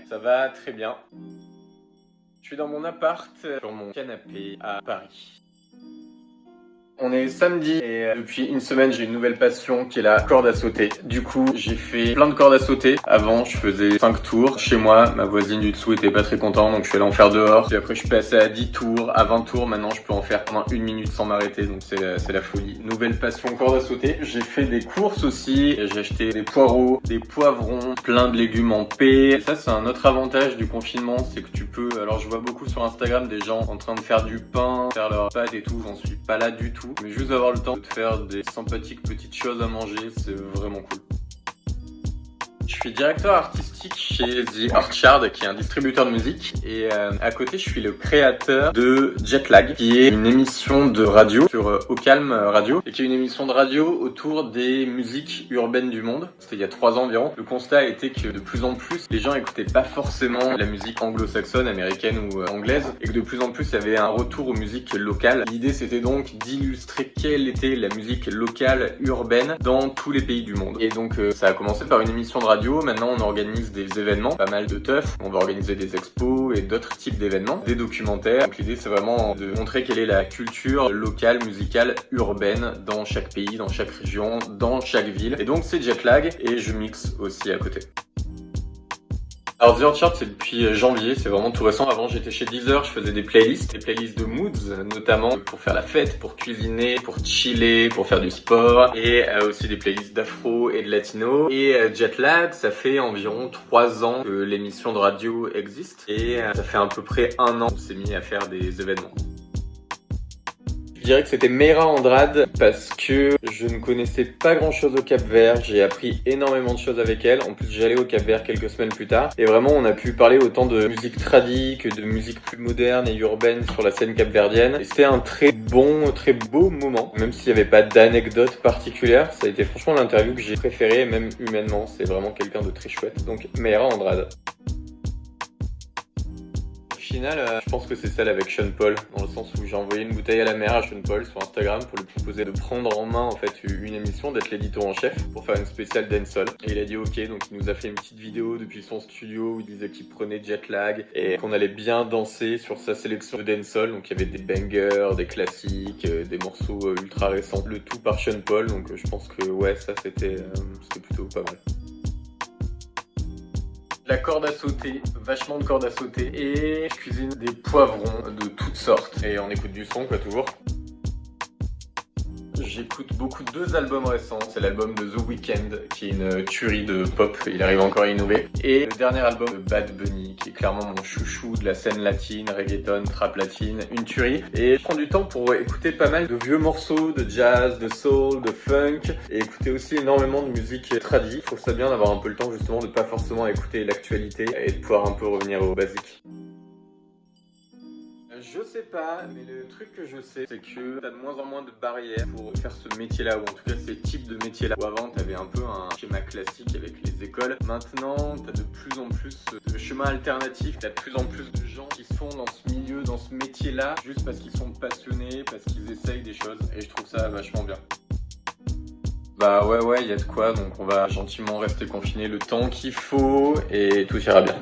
Ça va très bien. Je suis dans mon appart, sur mon canapé à Paris. On est samedi et depuis une semaine j'ai une nouvelle passion qui est la corde à sauter. Du coup j'ai fait plein de cordes à sauter. Avant je faisais 5 tours chez moi, ma voisine du dessous était pas très contente donc je suis allé en faire dehors. Puis après je suis passé à 10 tours, à 20 tours, maintenant je peux en faire pendant 1 minute sans m'arrêter donc c'est la folie. Nouvelle passion corde à sauter. J'ai fait des courses aussi, j'ai acheté des poireaux, des poivrons, plein de légumes en paix. Et ça c'est un autre avantage du confinement, c'est que tu peux, alors je vois beaucoup sur Instagram des gens en train de faire du pain, faire leurs pâtes et tout, j'en suis pas là du tout. Mais juste avoir le temps de faire des sympathiques petites choses à manger, c'est vraiment cool. Je suis directeur artistique chez The Orchard, qui est un distributeur de musique. Et à côté, je suis le créateur de Jetlag, qui est une émission de radio sur Au Calme Radio, et qui est une émission de radio autour des musiques urbaines du monde. C'était il y a 3 ans environ. Le constat a été que de plus en plus, les gens écoutaient pas forcément la musique anglo-saxonne, américaine ou anglaise, et que de plus en plus, il y avait un retour aux musiques locales. L'idée, c'était donc d'illustrer quelle était la musique locale urbaine dans tous les pays du monde. Et donc, ça a commencé par une émission de radio. Maintenant on organise des événements, pas mal de teuf, on va organiser des expos et d'autres types d'événements, des documentaires. Donc l'idée c'est vraiment de montrer quelle est la culture locale, musicale, urbaine dans chaque pays, dans chaque région, dans chaque ville. Et donc c'est Jetlag et je mixe aussi à côté. Alors The Orchard c'est depuis janvier, c'est vraiment tout récent. Avant j'étais chez Deezer, je faisais des playlists de moods notamment pour faire la fête, pour cuisiner, pour chiller, pour faire du sport et aussi des playlists d'afro et de latino. Et Jetlag, ça fait environ 3 ans que l'émission de radio existe et ça fait à peu près 1 an qu'on s'est mis à faire des événements. Je dirais que c'était Meira Andrade parce que je ne connaissais pas grand chose au Cap-Vert, j'ai appris énormément de choses avec elle. En plus j'allais au Cap-Vert quelques semaines plus tard et vraiment on a pu parler autant de musique tradie que de musique plus moderne et urbaine sur la scène capverdienne. Et c'était un très beau moment, même s'il n'y avait pas d'anecdote particulière. Ça a été franchement l'interview que j'ai préférée, même humainement, c'est vraiment quelqu'un de très chouette. Donc Meira Andrade. Au final, je pense que c'est celle avec Sean Paul, dans le sens où j'ai envoyé une bouteille à la mer à Sean Paul sur Instagram pour lui proposer de prendre en main en fait une émission, d'être l'éditeur en chef pour faire une spéciale dancehall. Et il a dit ok, donc il nous a fait une petite vidéo depuis son studio où il disait qu'il prenait Jetlag et qu'on allait bien danser sur sa sélection de dancehall. Donc il y avait des bangers, des classiques, des morceaux ultra récents, le tout par Sean Paul. Donc je pense que ouais, ça c'était plutôt pas mal. La corde à sauter, vachement de cordes à sauter et je cuisine des poivrons de toutes sortes et on écoute du son quoi toujours. J'écoute beaucoup 2 albums récents, c'est l'album de The Weeknd qui est une tuerie de pop, il arrive encore à innover, et le dernier album de Bad Bunny qui est clairement mon chouchou de la scène latine, reggaeton, trap latine, une tuerie. Et je prends du temps pour écouter pas mal de vieux morceaux de jazz, de soul, de funk et écouter aussi énormément de musique tradie. Je trouve ça bien d'avoir un peu le temps justement de pas forcément écouter l'actualité et de pouvoir un peu revenir aux basiques. Je sais pas, mais le truc que je sais, c'est que t'as de moins en moins de barrières pour faire ce métier-là, ou en tout cas ces types de métiers-là. Avant, t'avais un peu un schéma classique avec les écoles. Maintenant, t'as de plus en plus de chemins alternatifs. T'as de plus en plus de gens qui sont dans ce milieu, dans ce métier-là, juste parce qu'ils sont passionnés, parce qu'ils essayent des choses. Et je trouve ça vachement bien. Bah ouais, il y a de quoi, donc on va gentiment rester confiné le temps qu'il faut et tout ira bien.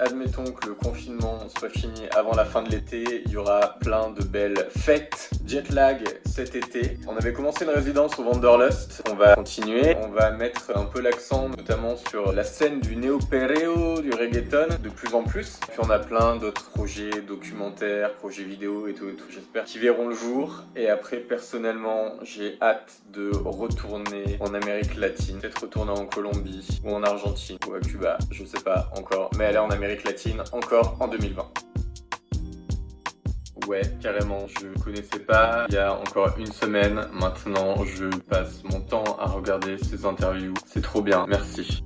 Admettons que le confinement soit fini avant la fin de l'été, il y aura plein de belles fêtes. Jetlag cet été. On avait commencé une résidence au Wanderlust, on va continuer. On va mettre un peu l'accent notamment sur la scène du néo-perreo, du reggaeton, de plus en plus. Puis on a plein d'autres projets documentaires, projets vidéo et tout, j'espère, qui verront le jour. Et après, personnellement, j'ai hâte de retourner en Amérique latine, peut-être retourner en Colombie ou en Argentine ou à Cuba, je sais pas encore, mais aller en Amérique latine encore en 2020. Ouais, carrément, je connaissais pas il y a encore 1 semaine. Maintenant, je passe mon temps à regarder ces interviews. C'est trop bien, merci.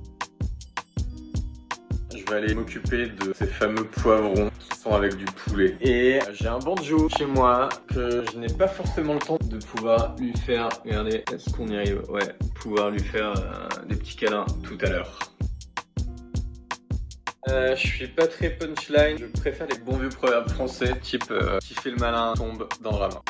Je vais aller m'occuper de ces fameux poivrons qui sont avec du poulet. Et j'ai un banjo chez moi que je n'ai pas forcément le temps de pouvoir lui faire... Regardez, est-ce qu'on y arrive? Ouais, pouvoir lui faire des petits câlins tout à l'heure. Je suis pas très punchline, je préfère les bons vieux proverbes français, type qui fait le malin tombe dans le ravin.